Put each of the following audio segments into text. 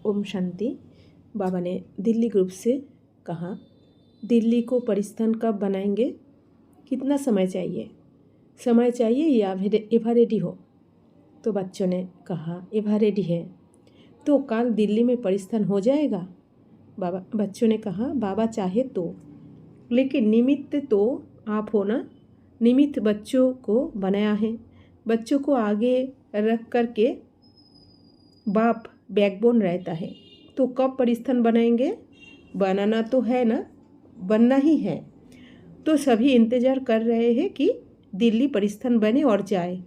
ओम शांति। बाबा ने दिल्ली ग्रुप से कहा, दिल्ली को परिस्थान कब बनाएंगे, कितना समय चाहिए? समय चाहिए या एभा रेडी हो? तो बच्चों ने कहा एभा रेडी है। तो कल दिल्ली में परिस्थान हो जाएगा? बच्चों ने कहा बाबा चाहे तो, लेकिन निमित्त तो आप हो ना। निमित्त बच्चों को बनाया है, बच्चों को आगे रख करके बाप बैकबोन रहता है। तो कब परिस्थान बनाएंगे? बनाना तो है ना, बनना ही है। तो सभी इंतज़ार कर रहे हैं कि दिल्ली परिस्थान बने और जाए।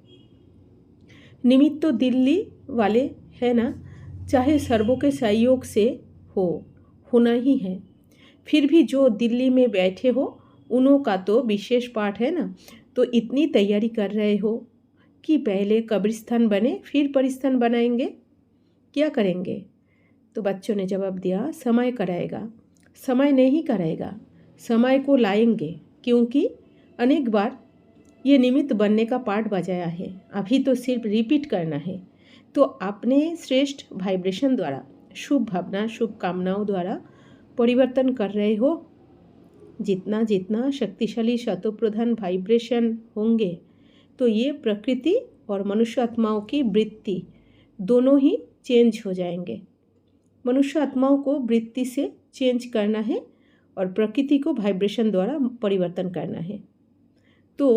निमित्त तो दिल्ली वाले है ना, चाहे सर्वों के सहयोग से होना ही है। फिर भी जो दिल्ली में बैठे हो उन्हों का तो विशेष पाठ है ना। तो इतनी तैयारी कर रहे हो कि पहले कब्रिस्तान बने फिर परिस्थान बनाएंगे, क्या करेंगे? तो बच्चों ने जवाब दिया समय कराएगा। समय नहीं कराएगा, समय को लाएंगे, क्योंकि अनेक बार ये निमित्त बनने का पाठ बजाया है। अभी तो सिर्फ रिपीट करना है। तो अपने श्रेष्ठ वाइब्रेशन द्वारा, शुभ भावना शुभ कामनाओं द्वारा परिवर्तन कर रहे हो। जितना जितना शक्तिशाली शतोप्रधान वाइब्रेशन होंगे, तो ये प्रकृति और मनुष्य आत्माओं की वृत्ति दोनों ही चेंज हो जाएंगे। मनुष्य आत्माओं को वृत्ति से चेंज करना है और प्रकृति को वाइब्रेशन द्वारा परिवर्तन करना है। तो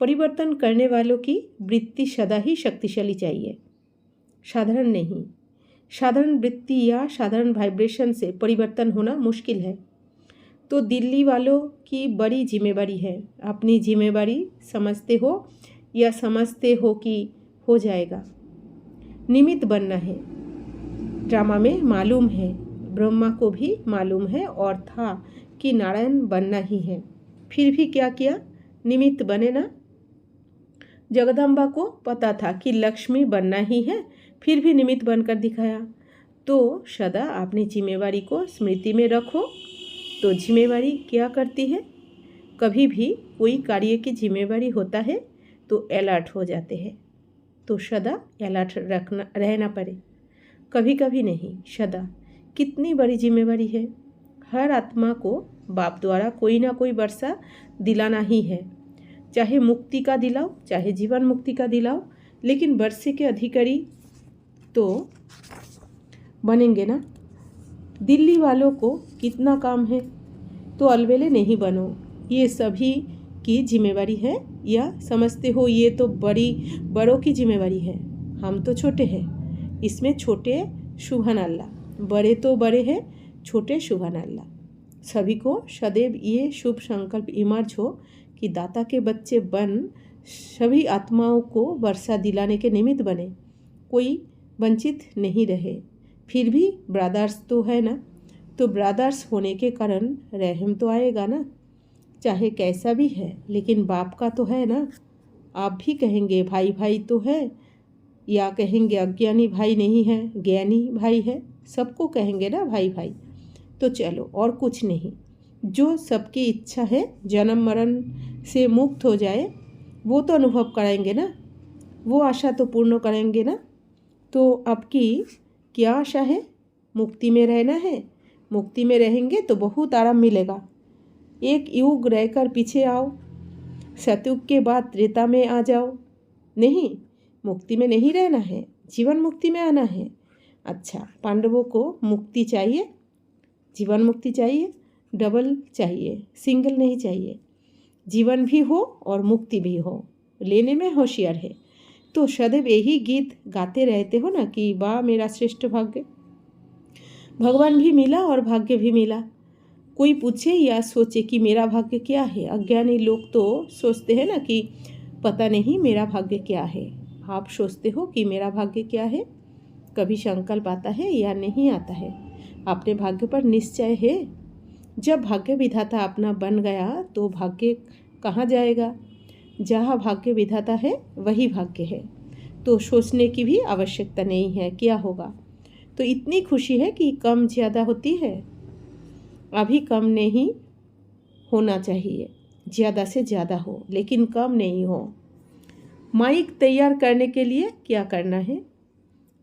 परिवर्तन करने वालों की वृत्ति सदा ही शक्तिशाली चाहिए, साधारण नहीं। साधारण वृत्ति या साधारण वाइब्रेशन से परिवर्तन होना मुश्किल है। तो दिल्ली वालों की बड़ी जिम्मेवारी है। अपनी जिम्मेवारी समझते हो या समझते हो कि हो जाएगा? निमित्त बनना है। ड्रामा में मालूम है, ब्रह्मा को भी मालूम है और था कि नारायण बनना ही है। फिर भी क्या किया? निमित्त बने ना। जगदम्बा को पता था कि लक्ष्मी बनना ही है, फिर भी निमित्त बनकर दिखाया। तो सदा अपनी जिम्मेवारी को स्मृति में रखो। तो जिम्मेवारी क्या करती है? कभी भी कोई कार्य की जिम्मेवारी होता है तो अलर्ट हो जाते हैं। तो सदा अलर्ट रहना पड़े, कभी कभी नहीं, सदा। कितनी बड़ी जिम्मेवारी है। हर आत्मा को बाप द्वारा कोई ना कोई वर्षा दिलाना ही है। चाहे मुक्ति का दिलाओ, चाहे जीवन मुक्ति का दिलाओ, लेकिन वर्षे के अधिकारी तो बनेंगे ना। दिल्ली वालों को कितना काम है, तो अलबेले नहीं बनो। ये सभी की जिम्मेवारी है, या समझते हो ये तो बड़ों की जिम्मेवारी है? हम तो छोटे हैं। इसमें छोटे सुभान अल्लाह, बड़े तो बड़े हैं, छोटे सुभान अल्लाह। सभी को सदैव ये शुभ संकल्प इमर्ज हो कि दाता के बच्चे बन सभी आत्माओं को वर्षा दिलाने के निमित्त बने, कोई वंचित नहीं रहे। फिर भी ब्रदर्स तो है ना, तो ब्रदर्स होने के कारण रहम तो आएगा ना, चाहे कैसा भी है, लेकिन बाप का तो है ना। आप भी कहेंगे भाई भाई तो है, या कहेंगे अज्ञानी भाई नहीं है, ज्ञानी भाई है, सबको कहेंगे ना भाई भाई। तो चलो, और कुछ नहीं। जो सबकी इच्छा है जन्म मरण से मुक्त हो जाए, वो तो अनुभव कराएंगे ना, वो आशा तो पूर्ण करेंगे ना। तो आपकी क्या आशा है? मुक्ति में रहना है। मुक्ति में रहेंगे तो बहुत आराम मिलेगा। एक युग रहकर पीछे आओ, सतयुग के बाद त्रेता में आ जाओ। नहीं, मुक्ति में नहीं रहना है, जीवन मुक्ति में आना है। अच्छा, पांडवों को मुक्ति चाहिए, जीवन मुक्ति चाहिए, डबल चाहिए, सिंगल नहीं चाहिए। जीवन भी हो और मुक्ति भी हो, लेने में होशियार है। तो सदैव यही गीत गाते रहते हो ना कि वाह मेरा श्रेष्ठ भाग्य। भगवान भी मिला और भाग्य भी मिला। कोई पूछे या सोचे कि मेरा भाग्य क्या है? अज्ञानी लोग तो सोचते हैं ना कि पता नहीं मेरा भाग्य क्या है। आप सोचते हो कि मेरा भाग्य क्या है? कभी संकल्प आता है या नहीं आता है? अपने भाग्य पर निश्चय है? जब भाग्य विधाता अपना बन गया तो भाग्य कहाँ जाएगा? जहाँ भाग्य विधाता है वही भाग्य है। तो सोचने की भी आवश्यकता नहीं है क्या होगा। तो इतनी खुशी है कि कम ज़्यादा होती है। अभी कम नहीं होना चाहिए, ज़्यादा से ज़्यादा हो, लेकिन कम नहीं हो। माइक तैयार करने के लिए क्या करना है?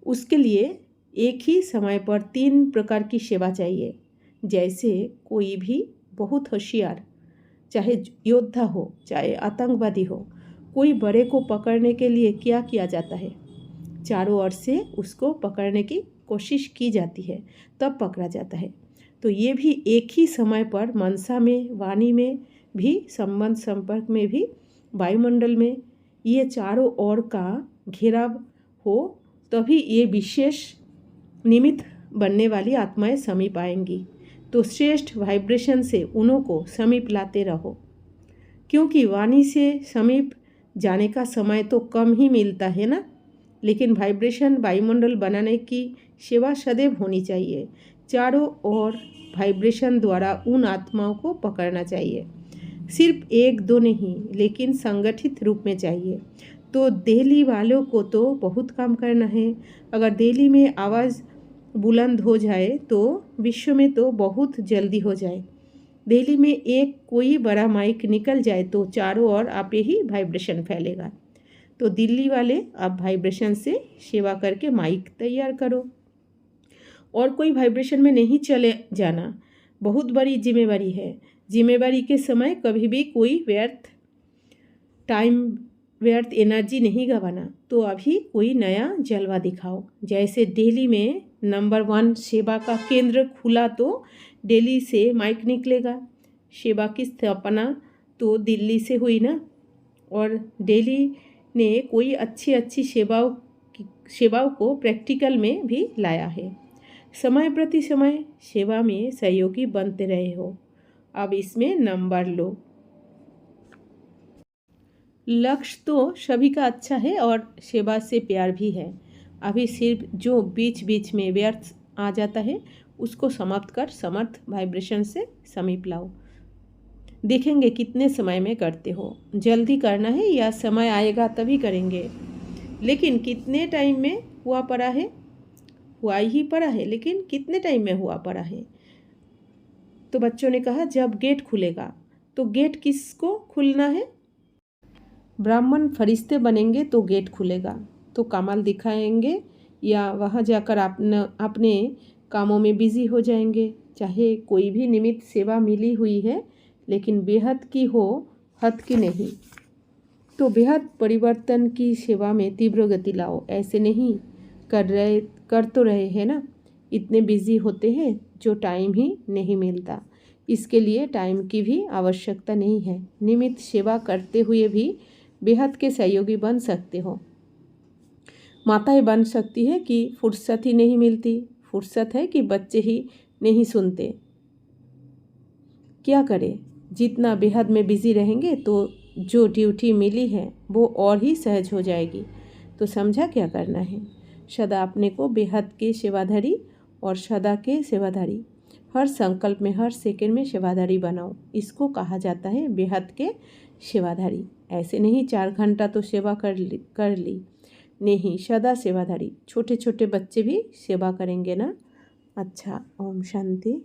उसके लिए एक ही समय पर 3 प्रकार की सेवा चाहिए। जैसे कोई भी बहुत होशियार, चाहे योद्धा हो चाहे आतंकवादी हो, कोई बड़े को पकड़ने के लिए क्या किया जाता है? चारों ओर से उसको पकड़ने की कोशिश की जाती है, तब पकड़ा जाता है। तो ये भी एक ही समय पर मनसा में, वाणी में भी, संबंध संपर्क में भी, वायुमंडल में ये चारों ओर का घेराव हो, तभी ये विशेष निमित्त बनने वाली आत्माएं समीप आएंगी। तो श्रेष्ठ वाइब्रेशन से उन्हों को समीप लाते रहो, क्योंकि वाणी से समीप जाने का समय तो कम ही मिलता है ना। लेकिन वाइब्रेशन वायुमंडल बनाने की सेवा सदैव होनी चाहिए। चारों ओर वाइब्रेशन द्वारा उन आत्माओं को पकड़ना चाहिए। सिर्फ एक दो नहीं, लेकिन संगठित रूप में चाहिए। तो दिल्ली वालों को तो बहुत काम करना है। अगर दिल्ली में आवाज़ बुलंद हो जाए तो विश्व में तो बहुत जल्दी हो जाए। दिल्ली में एक कोई बड़ा माइक निकल जाए तो चारों ओर आपे ही वाइब्रेशन फैलेगा। तो दिल्ली वाले आप वाइब्रेशन से सेवा करके माइक तैयार करो, और कोई वाइब्रेशन में नहीं चले जाना। बहुत बड़ी जिम्मेवारी है। जिम्मेवारी के समय कभी भी कोई व्यर्थ टाइम, व्यर्थ एनर्जी नहीं गंवाना। तो अभी कोई नया जलवा दिखाओ। जैसे दिल्ली में नंबर 1 सेवा का केंद्र खुला तो दिल्ली से माइक निकलेगा। सेवा की स्थापना तो दिल्ली से हुई ना, और दिल्ली ने कोई अच्छी सेवाओं को प्रैक्टिकल में भी लाया है। समय प्रति समय सेवा में सहयोगी बनते रहे हो। अब इसमें नंबर लो। लक्ष्य तो सभी का अच्छा है और सेवा से प्यार भी है। अभी सिर्फ जो बीच बीच में व्यर्थ आ जाता है उसको समाप्त कर समर्थ वाइब्रेशन से समीप लाओ। देखेंगे कितने समय में करते हो। जल्दी करना है या समय आएगा तभी करेंगे। लेकिन कितने टाइम में हुआ पड़ा है? हुआ ही पड़ा है, लेकिन कितने टाइम में हुआ पड़ा है? तो बच्चों ने कहा जब गेट खुलेगा। तो गेट किसको खुलना है? ब्राह्मण फरिश्ते बनेंगे तो गेट खुलेगा। तो कमाल दिखाएंगे या वहाँ जाकर अपने कामों में बिजी हो जाएंगे। चाहे कोई भी निमित्त सेवा मिली हुई है, लेकिन बेहद की हो, हद की नहीं। तो बेहद परिवर्तन की सेवा में तीव्र गति लाओ। ऐसे नहीं कर तो रहे हैं ना, इतने बिजी होते हैं जो टाइम ही नहीं मिलता। इसके लिए टाइम की भी आवश्यकता नहीं है। निमित्त सेवा करते हुए भी बेहद के सहयोगी बन सकते हो। माताएं बन सकती है कि फुर्सत ही नहीं मिलती। फुर्सत है कि बच्चे ही नहीं सुनते। क्या करें? जितना बेहद में बिजी रहेंगे तो जो ड्यूटी मिली है वो और ही सहज हो जाएगी। तो समझा क्या करना है? सदा अपने को बेहद के सेवाधारी और सदा के सेवाधारी, हर संकल्प में, हर सेकंड में सेवाधारी बनाओ। इसको कहा जाता है बेहद के सेवाधारी। ऐसे नहीं 4 घंटा तो सेवा कर ली, नहीं, सदा सेवाधारी। छोटे छोटे बच्चे भी सेवा करेंगे ना। अच्छा, ओम शांति।